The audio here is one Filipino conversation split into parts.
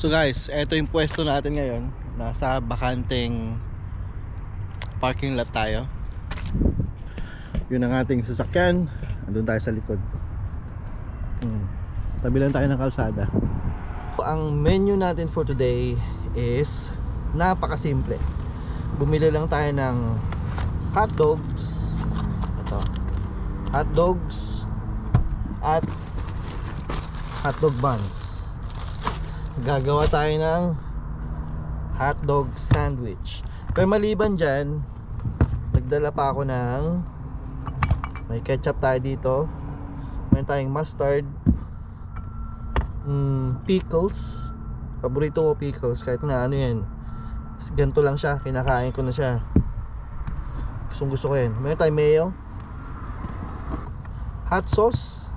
So guys, eto yung pwesto natin ngayon. Nasa bakanteng parking lot tayo. Yun ang ating sasakyan. Andun tayo sa likod. Tabi lang tayo ng kalsada. Ang menu natin for today is napakasimple. Bumili lang tayo ng hot dogs. Ito. Hot dogs at hotdog buns. Gagawa tayo ng hotdog sandwich. Pero maliban dyan, nagdala pa ako ng may ketchup tayo dito, meron tayong mustard, pickles. Paborito ko pickles, kahit na ano yan, ganito lang siya, kinakain ko na siya, gusto ko yan. Meron tayong mayo, hot sauce,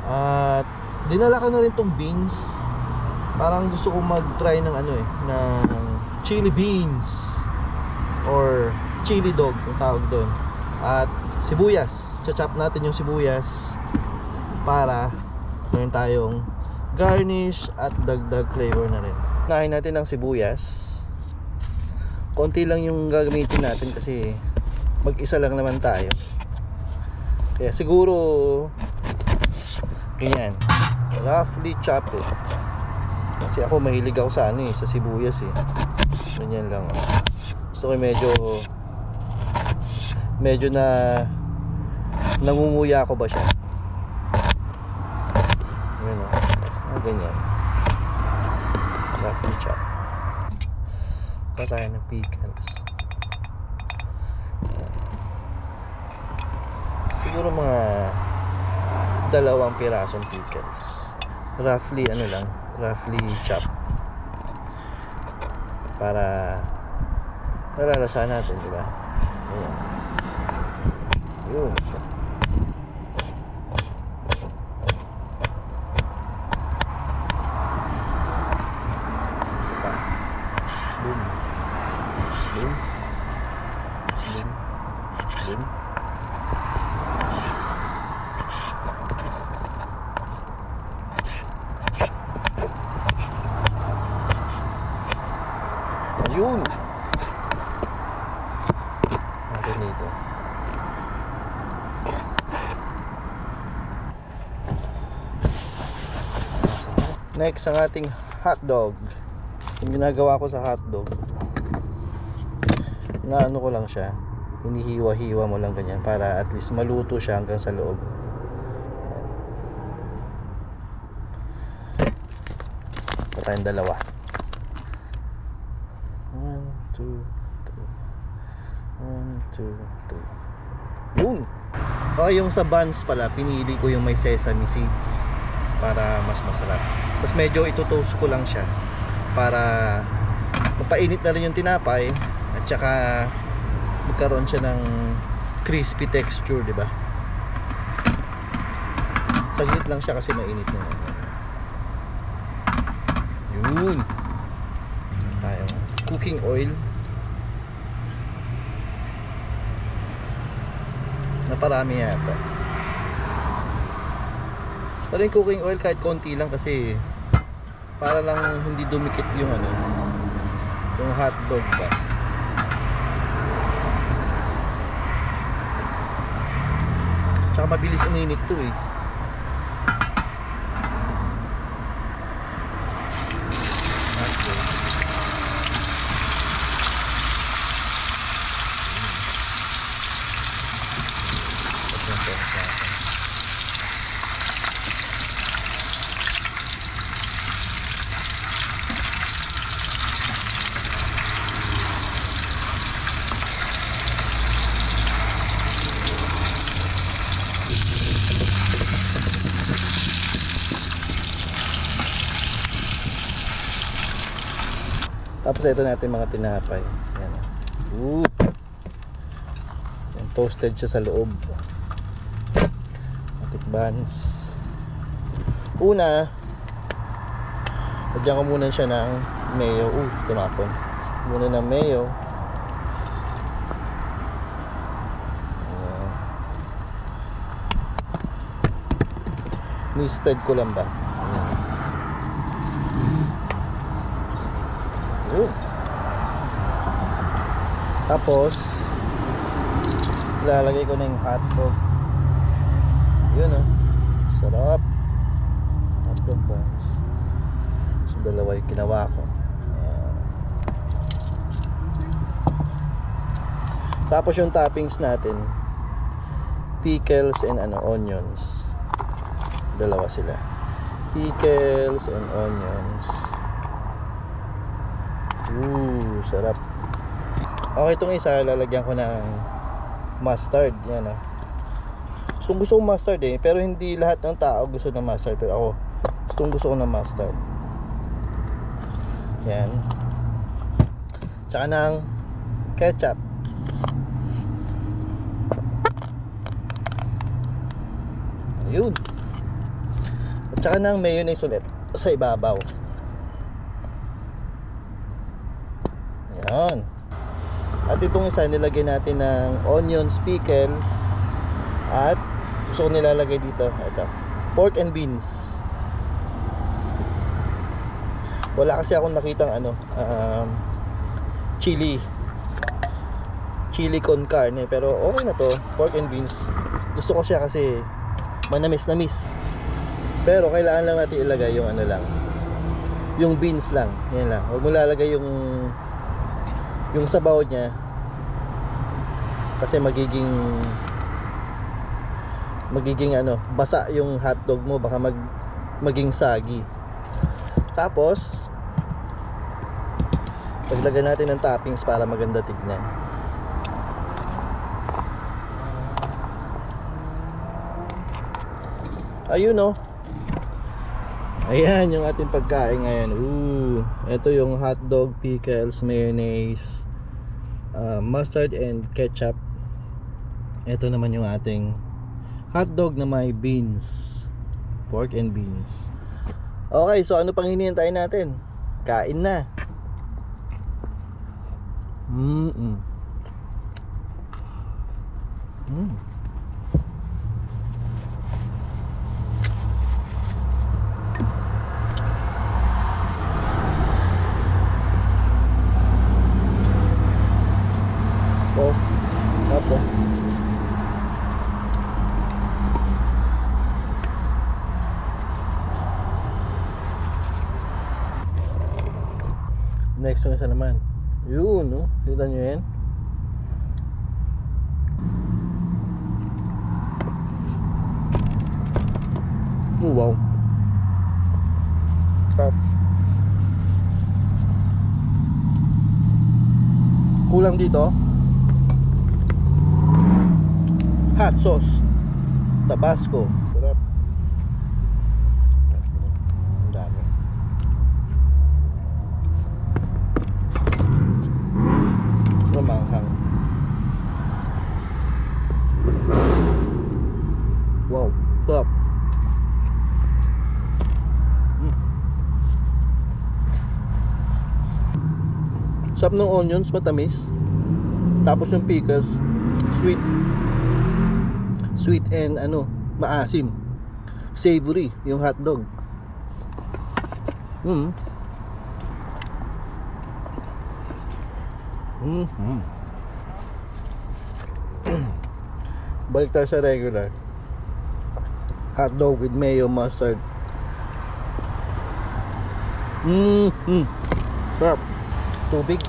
at dinala ko na rin tong beans. Parang gusto ko mag-try ng ano ng chili beans or chili dog yung tawag doon. At sibuyas, chachop natin yung sibuyas para meron tayong garnish at dagdag flavor na rin. Nahin natin ng sibuyas. Konti lang yung gagamitin natin kasi mag-isa lang naman tayo. Kaya siguro ganyan, roughly chop it. Kasi ako mahilig ako sa ano sa sibuyas ganyan lang. Gusto ko medyo na nangunguya ako ba siya. Ganyan, roughly chop. Pa tayo ng pickles. Siguro mga 2 pirasong pickles. Roughly roughly chop. Para nalalasahan natin, di ba? Ayan. Yun. Isa pa. Boom. Boom. Boom. Boom. Yun. Natin dito. Next, ang ating hotdog. Yung ginagawa ko sa hotdog, na ano ko lang siya, hinihiwa-hiwa mo lang ganyan para at least maluto siya hanggang sa loob. Patayin 2. 1, 2, 3. 1, 2, 3. Yun. Yung sa buns pala, pinili ko yung may sesame seeds para mas masarap. Tapos medyo ito-toast ko lang siya para mapainit na rin yung tinapay at saka magkaroon siya ng crispy texture, di ba? Saglit lang siya kasi mainit na. Yun. Tayong cooking oil na parami yata. Pero yung cooking oil kahit konti lang kasi para lang hindi dumikit yung yung hotdog ba. Tsaka mabilis uminit to Tapos ito natin mga tinapay. Ayan. Yan, toasted siya sa loob. Matik buns. Una, lagyan ko muna siya ng mayo. Tumapon. Muna ng mayo. Ni-spread ko lang ba? Oh. Tapos ilalagay ko na yung hotdog. Yun oh. Sarap. Hotdog buns. So dalawa yung ginawa ko. Ayan. Tapos yung toppings natin, pickles and onions. Dalawa sila. Pickles and onions. Ooh, sarap. Okay, itong isa lalagyan ko ng mustard. Yan oh. Gusto ko mustard eh, pero hindi lahat ng tao gusto ng mustard, pero ako gusto ko ng mustard. Yan. Tsaka ng ketchup. Ayun. At saka ng mayonnaise ulit sa ibabaw. Ayan. At itong isa nilagay natin ng onions, pickles, at gusto ko nilalagay dito, ito, pork and beans. Wala kasi akong nakitang chili con carne, pero okay na to, pork and beans. Gusto ko siya kasi manamis-namis. Pero kailangan lang natin ilagay yung yung beans lang. Yan lang. Huwag mo lalagay yung sabaw niya, kasi magiging basa yung hotdog mo, baka maging sagi. Tapos paglagyan natin ng toppings para maganda tignan. Ayun oh. Ayan yung ating pagkain ngayon. Ito yung hotdog, pickles, mayonnaise, mustard and ketchup. Ito naman yung ating hotdog na may beans, pork and beans. Okay, so ano pang hinihintay natin? Kain na. Oh, apa? Next na isa naman. Yun, no? Kita nyo yan? Oh, wow. Sarap. Kulang dito hot sauce, Tabasco. Sarap. Ang dami. Mamanghang. Wow, sarap. Sarap ng onions, matamis. Tapos yung pickles, sweet and maasim, savory yung hotdog. Balik tayo sa regular hotdog with mayo, mustard. Sarap. Tubig.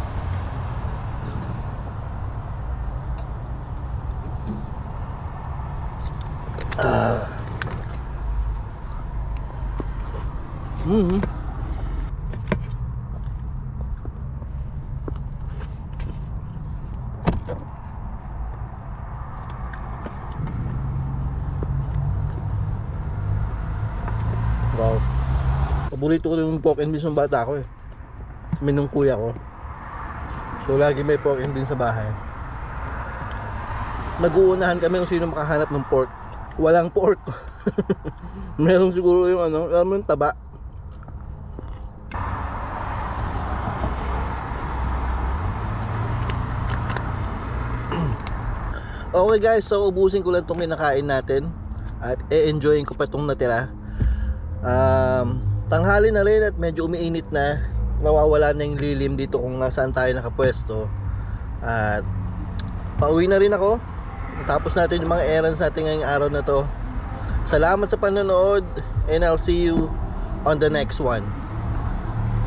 Wow. Paborito ko yung pork and beans ng bata ko eh. Minung kuya ko. So lagi may pork and beans sa bahay. Nag-uunahan kami kung sino makahanap ng pork. Walang pork. Meron siguro yung alam mo yung taba. Okay guys, so ubusin ko lang itong kinakain natin at e-enjoyin ko pa itong natira. Tanghali na rin at medyo umiinit na. nawawala na yung lilim dito kung nasaan tayo nakapwesto. At pauwi na rin ako. Tapos natin yung mga errands natin ngayong araw na to. Salamat sa panonood, and I'll see you on the next one.